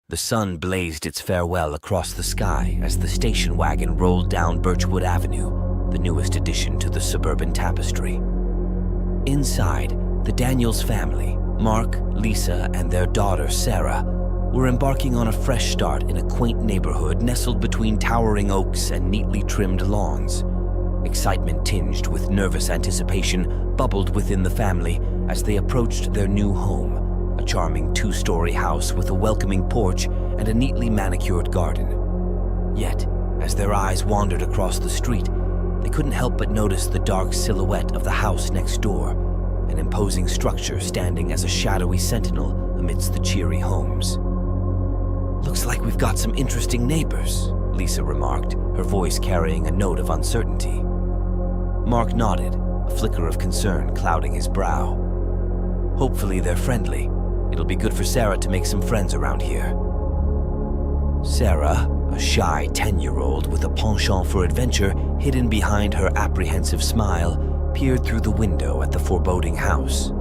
The sun blazed its farewell across the sky as the station wagon rolled down Birchwood Avenue, the newest addition to the suburban tapestry. Inside, the Daniels family, Mark, Lisa, and their daughter Sarah, were embarking on a fresh start in a quaint neighborhood nestled between towering oaks and neatly trimmed lawns. Excitement tinged with nervous anticipation bubbled within the family as they approached their new home, a charming two-story house with a welcoming porch and a neatly manicured garden. Yet, as their eyes wandered across the street, they couldn't help but notice the dark silhouette of the house next door, an imposing structure standing as a shadowy sentinel amidst the cheery homes. "Looks like we've got some interesting neighbors," Lisa remarked, her voice carrying a note of uncertainty. Mark nodded, a flicker of concern clouding his brow. "Hopefully they're friendly. It'll be good for Sarah to make some friends around here." Sarah, a shy 10-year-old with a penchant for adventure hidden behind her apprehensive smile, peered through the window at the foreboding house.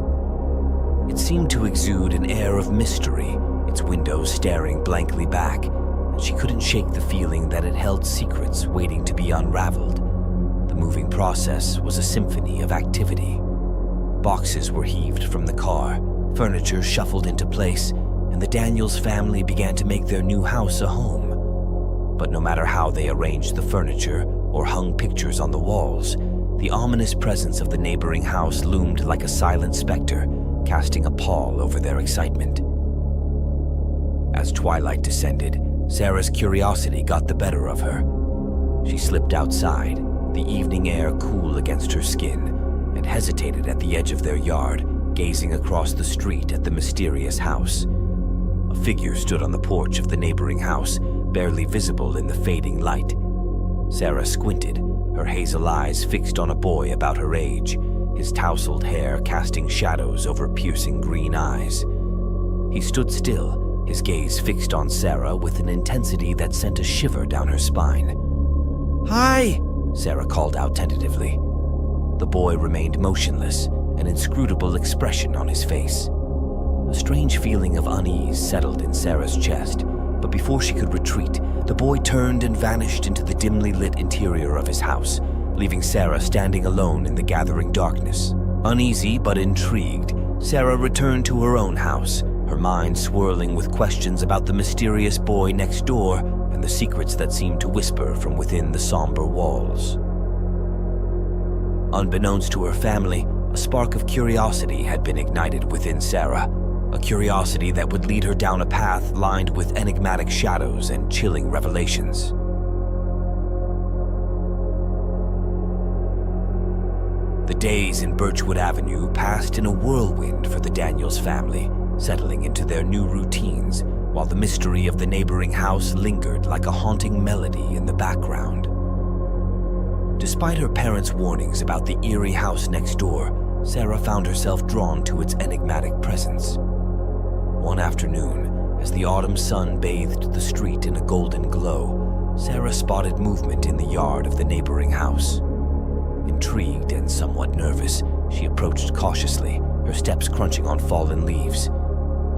It seemed to exude an air of mystery, its windows staring blankly back, and she couldn't shake the feeling that it held secrets waiting to be unraveled. The moving process was a symphony of activity. Boxes were heaved from the car, furniture shuffled into place, and the Daniels family began to make their new house a home. But no matter how they arranged the furniture or hung pictures on the walls, the ominous presence of the neighboring house loomed like a silent specter, casting a pall over their excitement. As twilight descended, Sarah's curiosity got the better of her. She slipped outside, the evening air cool against her skin, and hesitated at the edge of their yard, gazing across the street at the mysterious house. A figure stood on the porch of the neighboring house, barely visible in the fading light. Sarah squinted, her hazel eyes fixed on a boy about her age, his tousled hair casting shadows over piercing green eyes. He stood still, his gaze fixed on Sarah with an intensity that sent a shiver down her spine. "Hi!" Sarah called out tentatively. The boy remained motionless, an inscrutable expression on his face. A strange feeling of unease settled in Sarah's chest, but before she could retreat, the boy turned and vanished into the dimly lit interior of his house, leaving Sarah standing alone in the gathering darkness. Uneasy but intrigued, Sarah returned to her own house, her mind swirling with questions about the mysterious boy next door and the secrets that seemed to whisper from within the somber walls. Unbeknownst to her family, a spark of curiosity had been ignited within Sarah, a curiosity that would lead her down a path lined with enigmatic shadows and chilling revelations. The days in Birchwood Avenue passed in a whirlwind for the Daniels family, settling into their new routines, while the mystery of the neighboring house lingered like a haunting melody in the background. Despite her parents' warnings about the eerie house next door, Sarah found herself drawn to its enigmatic presence. One afternoon, as the autumn sun bathed the street in a golden glow, Sarah spotted movement in the yard of the neighboring house. Intrigued and somewhat nervous, she approached cautiously, her steps crunching on fallen leaves.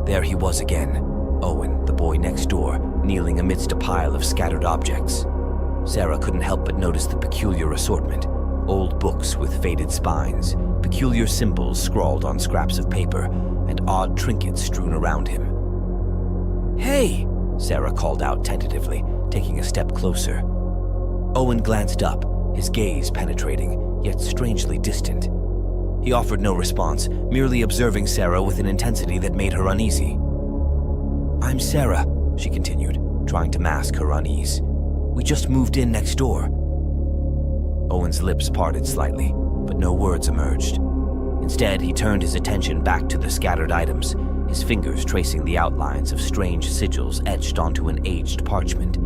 There he was again, Owen, the boy next door, kneeling amidst a pile of scattered objects. Sarah couldn't help but notice the peculiar assortment: old books with faded spines, peculiar symbols scrawled on scraps of paper, and odd trinkets strewn around him. "Hey!" Sarah called out tentatively, taking a step closer. Owen glanced up, his gaze penetrating, yet strangely distant. He offered no response, merely observing Sarah with an intensity that made her uneasy. "I'm Sarah," she continued, trying to mask her unease. "We just moved in next door." Owen's lips parted slightly, but no words emerged. Instead, he turned his attention back to the scattered items, his fingers tracing the outlines of strange sigils etched onto an aged parchment.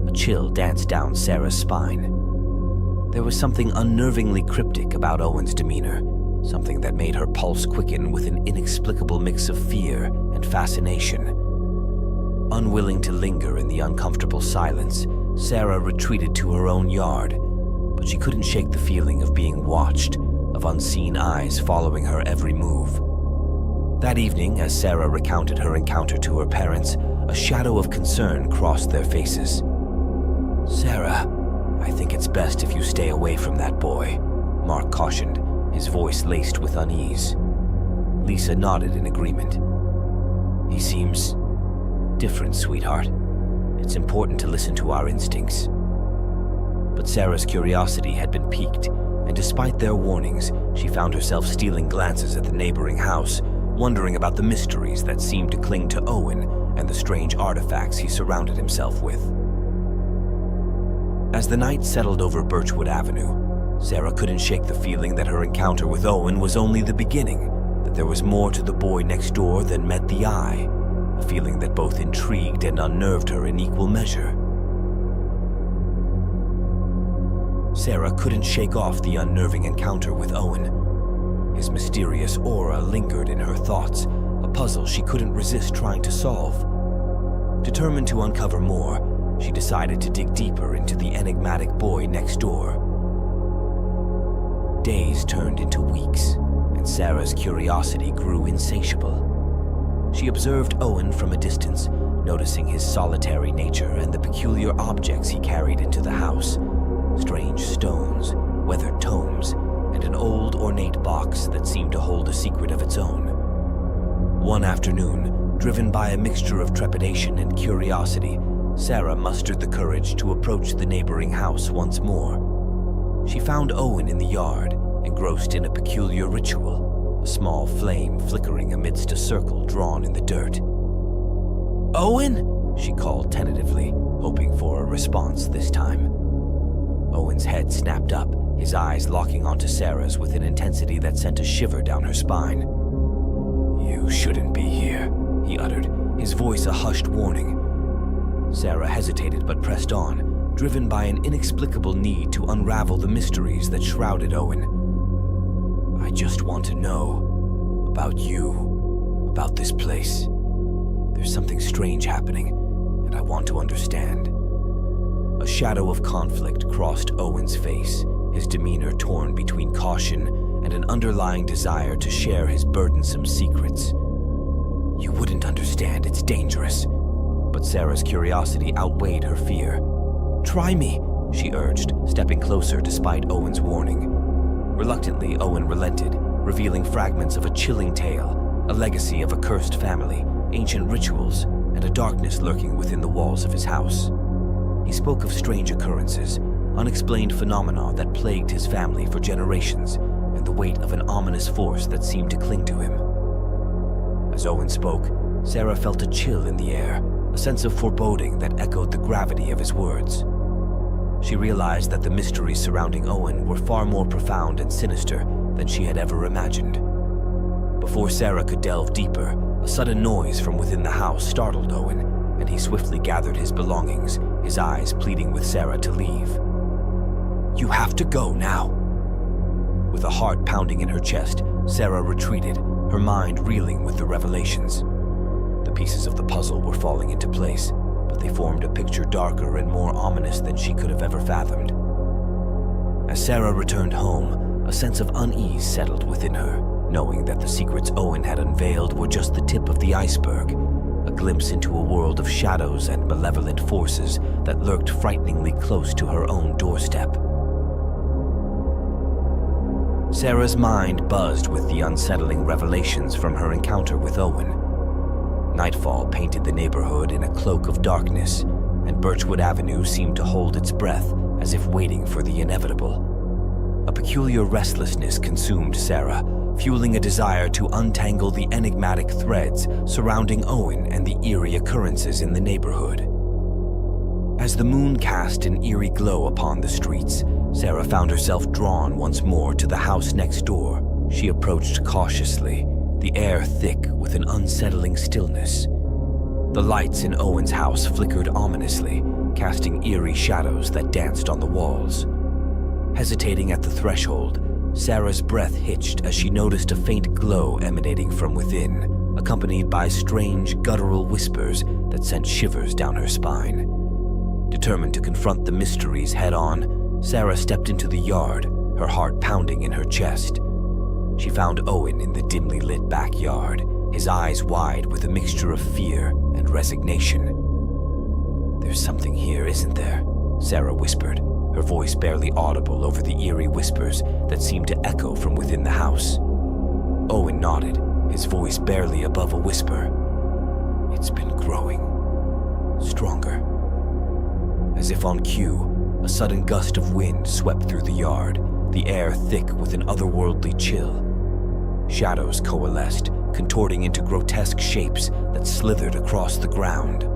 A chill danced down Sarah's spine. There was something unnervingly cryptic about Owen's demeanor, something that made her pulse quicken with an inexplicable mix of fear and fascination. Unwilling to linger in the uncomfortable silence, Sarah retreated to her own yard, but she couldn't shake the feeling of being watched, of unseen eyes following her every move. That evening, as Sarah recounted her encounter to her parents, a shadow of concern crossed their faces. "Sarah, I think it's best if you stay away from that boy," Mark cautioned, his voice laced with unease. Lisa nodded in agreement. "He seems different, sweetheart. It's important to listen to our instincts." But Sarah's curiosity had been piqued, and despite their warnings, she found herself stealing glances at the neighboring house, wondering about the mysteries that seemed to cling to Owen and the strange artifacts he surrounded himself with. As the night settled over Birchwood Avenue, Sarah couldn't shake the feeling that her encounter with Owen was only the beginning, that there was more to the boy next door than met the eye, a feeling that both intrigued and unnerved her in equal measure. Sarah couldn't shake off the unnerving encounter with Owen. His mysterious aura lingered in her thoughts, a puzzle she couldn't resist trying to solve. Determined to uncover more, she decided to dig deeper into the enigmatic boy next door. Days turned into weeks, and Sarah's curiosity grew insatiable. She observed Owen from a distance, noticing his solitary nature and the peculiar objects he carried into the house. Strange stones, weathered tomes, and an old ornate box that seemed to hold a secret of its own. One afternoon, driven by a mixture of trepidation and curiosity, Sarah mustered the courage to approach the neighboring house once more. She found Owen in the yard, engrossed in a peculiar ritual, a small flame flickering amidst a circle drawn in the dirt. "Owen?" she called tentatively, hoping for a response this time. Owen's head snapped up, his eyes locking onto Sarah's with an intensity that sent a shiver down her spine. "You shouldn't be here," he uttered, his voice a hushed warning. Sarah hesitated but pressed on, driven by an inexplicable need to unravel the mysteries that shrouded Owen. "I just want to know about you, about this place. There's something strange happening, and I want to understand." A shadow of conflict crossed Owen's face, his demeanor torn between caution and an underlying desire to share his burdensome secrets. "You wouldn't understand, it's dangerous." But Sarah's curiosity outweighed her fear. "Try me," she urged, stepping closer despite Owen's warning. Reluctantly, Owen relented, revealing fragments of a chilling tale, a legacy of a cursed family, ancient rituals, and a darkness lurking within the walls of his house. He spoke of strange occurrences, unexplained phenomena that plagued his family for generations, and the weight of an ominous force that seemed to cling to him. As Owen spoke, Sarah felt a chill in the air, a sense of foreboding that echoed the gravity of his words. She realized that the mysteries surrounding Owen were far more profound and sinister than she had ever imagined. Before Sarah could delve deeper, a sudden noise from within the house startled Owen, and he swiftly gathered his belongings, his eyes pleading with Sarah to leave. "You have to go now." With a heart pounding in her chest, Sarah retreated, her mind reeling with the revelations. The pieces of the puzzle were falling into place, but they formed a picture darker and more ominous than she could have ever fathomed. As Sarah returned home, a sense of unease settled within her, knowing that the secrets Owen had unveiled were just the tip of the iceberg, a glimpse into a world of shadows and malevolent forces that lurked frighteningly close to her own doorstep. Sarah's mind buzzed with the unsettling revelations from her encounter with Owen. Nightfall painted the neighborhood in a cloak of darkness, and Birchwood Avenue seemed to hold its breath as if waiting for the inevitable. A peculiar restlessness consumed Sarah, fueling a desire to untangle the enigmatic threads surrounding Owen and the eerie occurrences in the neighborhood. As the moon cast an eerie glow upon the streets, Sarah found herself drawn once more to the house next door. She approached cautiously, the air thick with an unsettling stillness. The lights in Owen's house flickered ominously, casting eerie shadows that danced on the walls. Hesitating at the threshold, Sarah's breath hitched as she noticed a faint glow emanating from within, accompanied by strange guttural whispers that sent shivers down her spine. Determined to confront the mysteries head-on, Sarah stepped into the yard, her heart pounding in her chest. She found Owen in the dimly lit backyard, his eyes wide with a mixture of fear and resignation. "There's something here, isn't there?" Sarah whispered, her voice barely audible over the eerie whispers that seemed to echo from within the house. Owen nodded, his voice barely above a whisper. "It's been growing. Stronger." As if on cue, a sudden gust of wind swept through the yard, the air thick with an otherworldly chill. Shadows coalesced, contorting into grotesque shapes that slithered across the ground.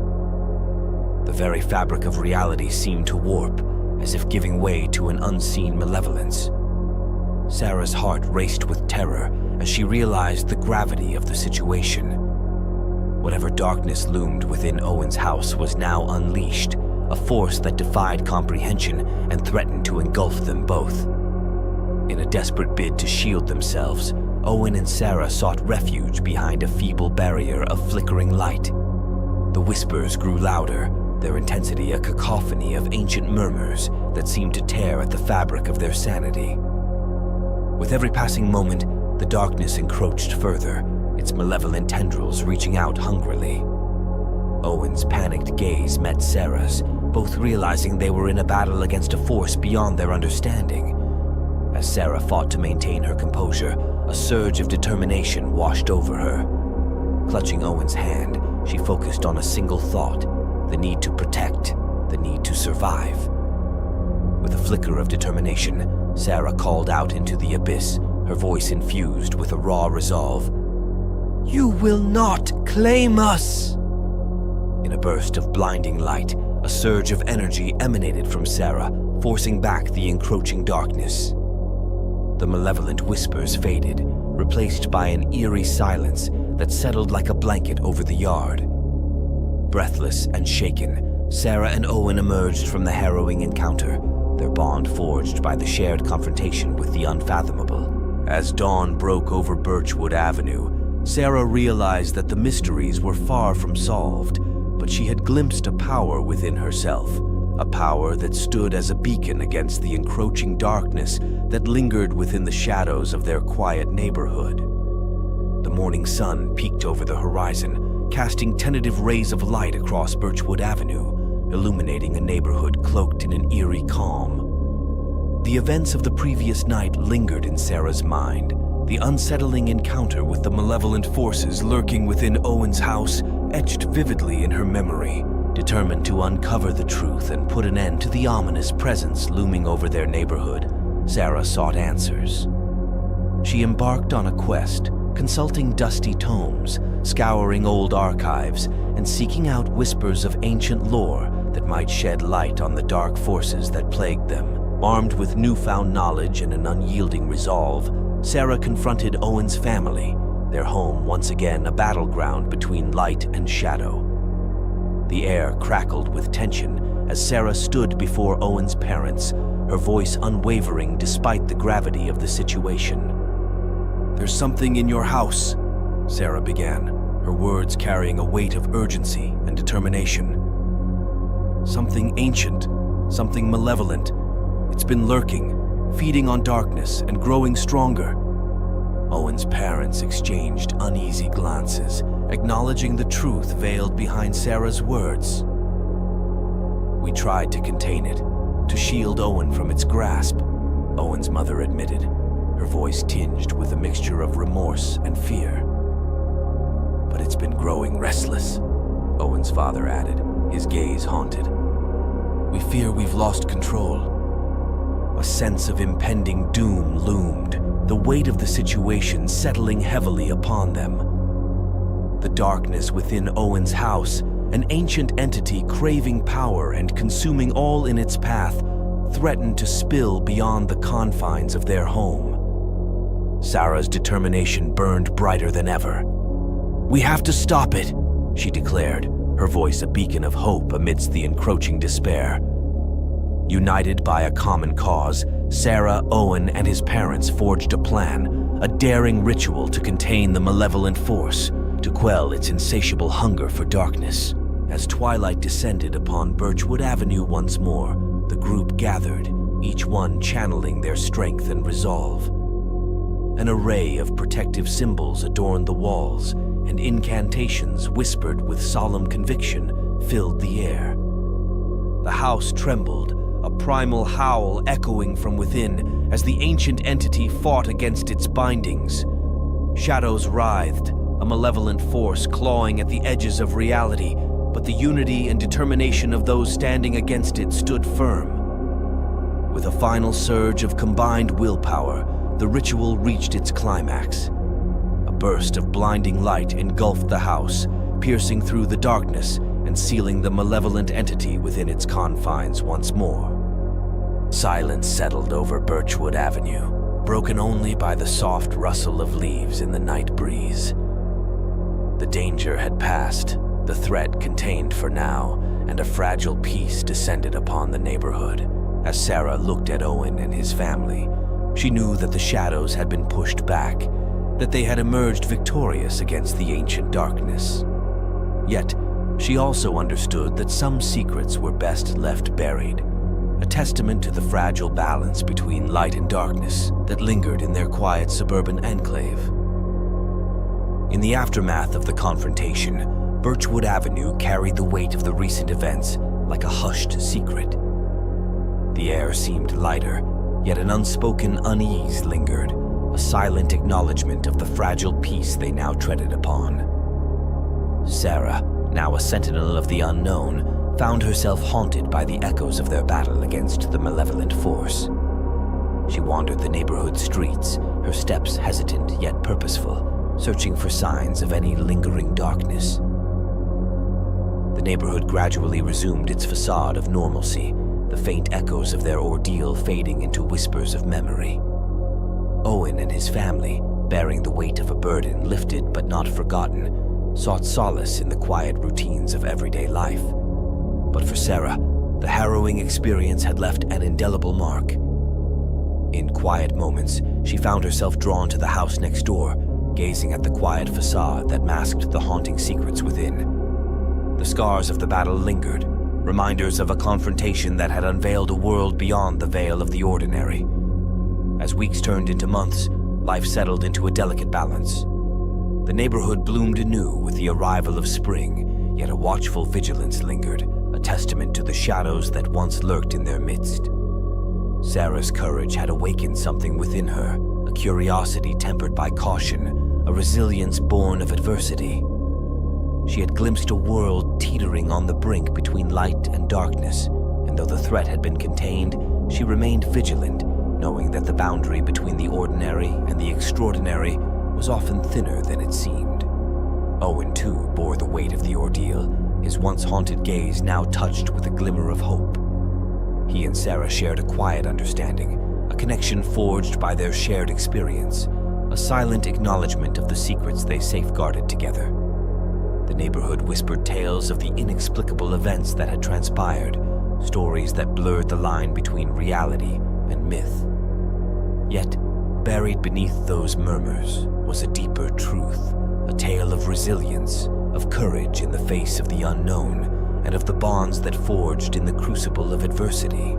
The very fabric of reality seemed to warp, as if giving way to an unseen malevolence. Sarah's heart raced with terror as she realized the gravity of the situation. Whatever darkness loomed within Owen's house was now unleashed, a force that defied comprehension and threatened to engulf them both. In a desperate bid to shield themselves, Owen and Sarah sought refuge behind a feeble barrier of flickering light. The whispers grew louder, their intensity a cacophony of ancient murmurs that seemed to tear at the fabric of their sanity. With every passing moment, the darkness encroached further, its malevolent tendrils reaching out hungrily. Owen's panicked gaze met Sarah's, both realizing they were in a battle against a force beyond their understanding. As Sarah fought to maintain her composure, a surge of determination washed over her. Clutching Owen's hand, she focused on a single thought: the need to protect, the need to survive. With a flicker of determination, Sarah called out into the abyss, her voice infused with a raw resolve. "You will not claim us!" In a burst of blinding light, a surge of energy emanated from Sarah, forcing back the encroaching darkness. The malevolent whispers faded, replaced by an eerie silence that settled like a blanket over the yard. Breathless and shaken, Sarah and Owen emerged from the harrowing encounter, their bond forged by the shared confrontation with the unfathomable. As dawn broke over Birchwood Avenue, Sarah realized that the mysteries were far from solved, but she had glimpsed a power within herself, a power that stood as a beacon against the encroaching darkness that lingered within the shadows of their quiet neighborhood. The morning sun peeked over the horizon, casting tentative rays of light across Birchwood Avenue, illuminating a neighborhood cloaked in an eerie calm. The events of the previous night lingered in Sarah's mind, the unsettling encounter with the malevolent forces lurking within Owen's house etched vividly in her memory. Determined to uncover the truth and put an end to the ominous presence looming over their neighborhood, Sarah sought answers. She embarked on a quest, consulting dusty tomes, scouring old archives, and seeking out whispers of ancient lore that might shed light on the dark forces that plagued them. Armed with newfound knowledge and an unyielding resolve, Sarah confronted Owen's family, their home once again a battleground between light and shadow. The air crackled with tension as Sarah stood before Owen's parents, her voice unwavering despite the gravity of the situation. "There's something in your house," Sarah began, her words carrying a weight of urgency and determination. "Something ancient, something malevolent. It's been lurking, feeding on darkness and growing stronger." Owen's parents exchanged uneasy glances, acknowledging the truth veiled behind Sarah's words. "We tried to contain it, to shield Owen from its grasp," Owen's mother admitted, her voice tinged with a mixture of remorse and fear. "But it's been growing restless," Owen's father added, his gaze haunted. "We fear we've lost control." A sense of impending doom loomed, the weight of the situation settling heavily upon them. The darkness within Owen's house, an ancient entity craving power and consuming all in its path, threatened to spill beyond the confines of their home. Sarah's determination burned brighter than ever. "We have to stop it," she declared, her voice a beacon of hope amidst the encroaching despair. United by a common cause, Sarah, Owen, and his parents forged a plan, a daring ritual to contain the malevolent force, to quell its insatiable hunger for darkness. As twilight descended upon Birchwood Avenue once more, the group gathered, each one channeling their strength and resolve. An array of protective symbols adorned the walls, and incantations whispered with solemn conviction filled the air. The house trembled, a primal howl echoing from within as the ancient entity fought against its bindings. Shadows writhed, a malevolent force clawing at the edges of reality, but the unity and determination of those standing against it stood firm. With a final surge of combined willpower, the ritual reached its climax. A burst of blinding light engulfed the house, piercing through the darkness and sealing the malevolent entity within its confines once more. Silence settled over Birchwood Avenue, broken only by the soft rustle of leaves in the night breeze. The danger had passed, the threat contained for now, and a fragile peace descended upon the neighborhood. As Sarah looked at Owen and his family, she knew that the shadows had been pushed back, that they had emerged victorious against the ancient darkness. Yet, she also understood that some secrets were best left buried, a testament to the fragile balance between light and darkness that lingered in their quiet suburban enclave. In the aftermath of the confrontation, Birchwood Avenue carried the weight of the recent events like a hushed secret. The air seemed lighter, yet an unspoken unease lingered, a silent acknowledgement of the fragile peace they now treaded upon. Sarah, now a sentinel of the unknown, found herself haunted by the echoes of their battle against the malevolent force. She wandered the neighborhood streets, her steps hesitant yet purposeful, searching for signs of any lingering darkness. The neighborhood gradually resumed its facade of normalcy, the faint echoes of their ordeal fading into whispers of memory. Owen and his family, bearing the weight of a burden lifted but not forgotten, sought solace in the quiet routines of everyday life. But for Sarah, the harrowing experience had left an indelible mark. In quiet moments, she found herself drawn to the house next door, gazing at the quiet facade that masked the haunting secrets within. The scars of the battle lingered, reminders of a confrontation that had unveiled a world beyond the veil of the ordinary. As weeks turned into months, life settled into a delicate balance. The neighborhood bloomed anew with the arrival of spring, yet a watchful vigilance lingered, a testament to the shadows that once lurked in their midst. Sarah's courage had awakened something within her, a curiosity tempered by caution, a resilience born of adversity. She had glimpsed a world teetering on the brink between light and darkness, and though the threat had been contained, she remained vigilant, knowing that the boundary between the ordinary and the extraordinary was often thinner than it seemed. Owen, too, bore the weight of the ordeal, his once haunted gaze now touched with a glimmer of hope. He and Sarah shared a quiet understanding, a connection forged by their shared experience, a silent acknowledgement of the secrets they safeguarded together. The neighborhood whispered tales of the inexplicable events that had transpired, stories that blurred the line between reality and myth. Yet, buried beneath those murmurs was a deeper truth, a tale of resilience, of courage in the face of the unknown, and of the bonds that forged in the crucible of adversity.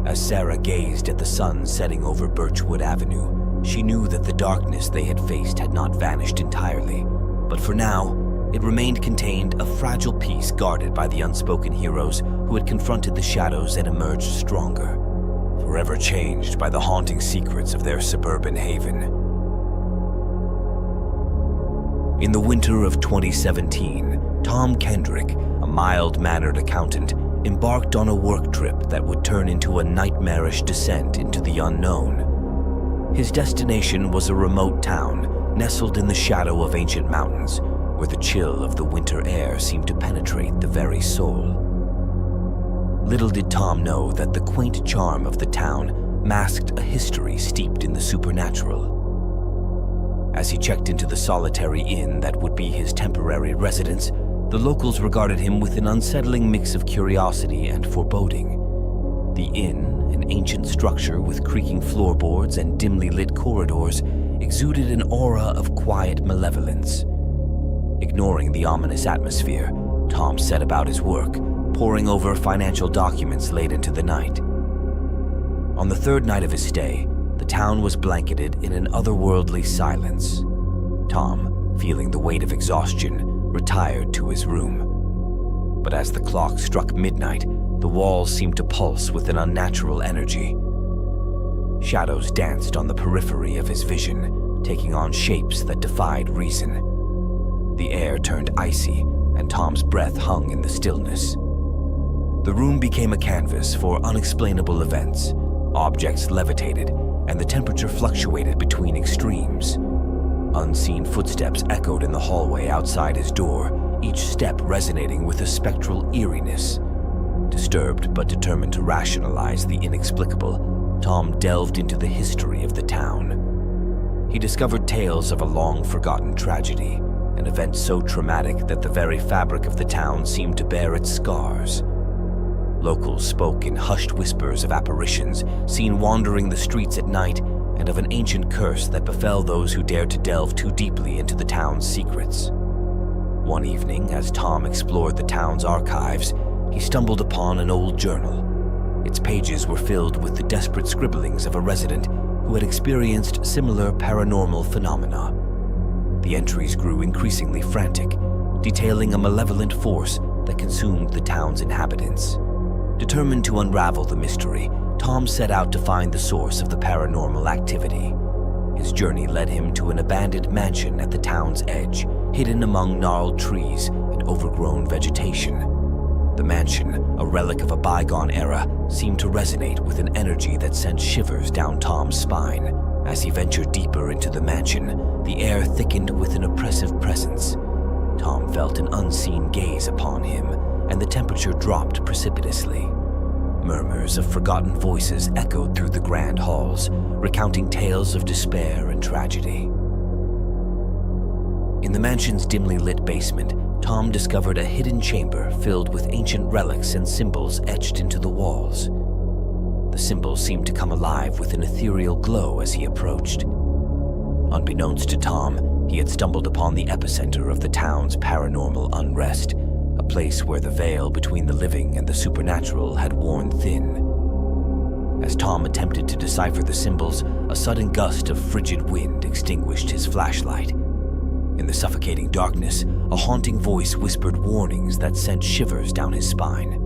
As Sarah gazed at the sun setting over Birchwood Avenue, she knew that the darkness they had faced had not vanished entirely, but for now, it remained contained, a fragile piece guarded by the unspoken heroes who had confronted the shadows and emerged stronger, forever changed by the haunting secrets of their suburban haven. In the winter of 2017, Tom Kendrick, a mild-mannered accountant, embarked on a work trip that would turn into a nightmarish descent into the unknown. His destination was a remote town, nestled in the shadow of ancient mountains, where the chill of the winter air seemed to penetrate the very soul. Little did Tom know that the quaint charm of the town masked a history steeped in the supernatural. As he checked into the solitary inn that would be his temporary residence, the locals regarded him with an unsettling mix of curiosity and foreboding. The inn, an ancient structure with creaking floorboards and dimly lit corridors, exuded an aura of quiet malevolence. Ignoring the ominous atmosphere, Tom set about his work, poring over financial documents late into the night. On the third night of his stay, the town was blanketed in an otherworldly silence. Tom, feeling the weight of exhaustion, retired to his room. But as the clock struck midnight, the walls seemed to pulse with an unnatural energy. Shadows danced on the periphery of his vision, taking on shapes that defied reason. The air turned icy, and Tom's breath hung in the stillness. The room became a canvas for unexplainable events. Objects levitated, and the temperature fluctuated between extremes. Unseen footsteps echoed in the hallway outside his door, each step resonating with a spectral eeriness. Disturbed but determined to rationalize the inexplicable, Tom delved into the history of the town. He discovered tales of a long-forgotten tragedy, an event so traumatic that the very fabric of the town seemed to bear its scars. Locals spoke in hushed whispers of apparitions seen wandering the streets at night, and of an ancient curse that befell those who dared to delve too deeply into the town's secrets. One evening, as Tom explored the town's archives, he stumbled upon an old journal. Its pages were filled with the desperate scribblings of a resident who had experienced similar paranormal phenomena. The entries grew increasingly frantic, detailing a malevolent force that consumed the town's inhabitants. Determined to unravel the mystery, Tom set out to find the source of the paranormal activity. His journey led him to an abandoned mansion at the town's edge, hidden among gnarled trees and overgrown vegetation. The mansion, a relic of a bygone era, seemed to resonate with an energy that sent shivers down Tom's spine. As he ventured deeper into the mansion, the air thickened with an oppressive presence. Tom felt an unseen gaze upon him, and the temperature dropped precipitously. Murmurs of forgotten voices echoed through the grand halls, recounting tales of despair and tragedy. In the mansion's dimly lit basement, Tom discovered a hidden chamber filled with ancient relics and symbols etched into the walls. The symbols seemed to come alive with an ethereal glow as he approached. Unbeknownst to Tom, he had stumbled upon the epicenter of the town's paranormal unrest, a place where the veil between the living and the supernatural had worn thin. As Tom attempted to decipher the symbols, a sudden gust of frigid wind extinguished his flashlight. In the suffocating darkness, a haunting voice whispered warnings that sent shivers down his spine.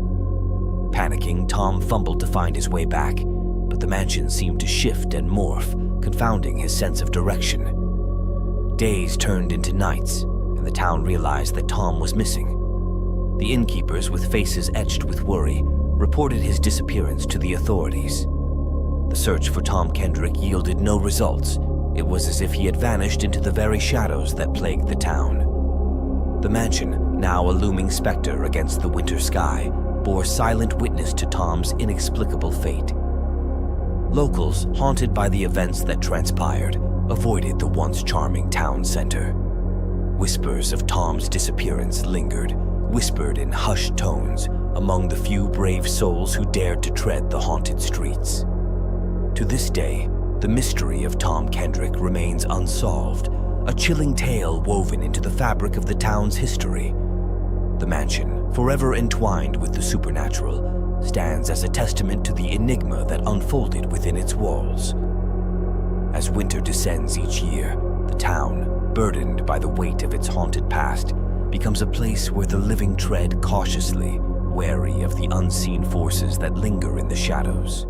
Panicking, Tom fumbled to find his way back, but the mansion seemed to shift and morph, confounding his sense of direction. Days turned into nights, and the town realized that Tom was missing. The innkeepers, with faces etched with worry, reported his disappearance to the authorities. The search for Tom Kendrick yielded no results. It was as if he had vanished into the very shadows that plagued the town. The mansion, now a looming specter against the winter sky, bore silent witness to Tom's inexplicable fate. Locals, haunted by the events that transpired, avoided the once charming town center. Whispers of Tom's disappearance lingered, whispered in hushed tones among the few brave souls who dared to tread the haunted streets. To this day, the mystery of Tom Kendrick remains unsolved, a chilling tale woven into the fabric of the town's history. The mansion, forever entwined with the supernatural, stands as a testament to the enigma that unfolded within its walls. As winter descends each year, the town, burdened by the weight of its haunted past, becomes a place where the living tread cautiously, wary of the unseen forces that linger in the shadows.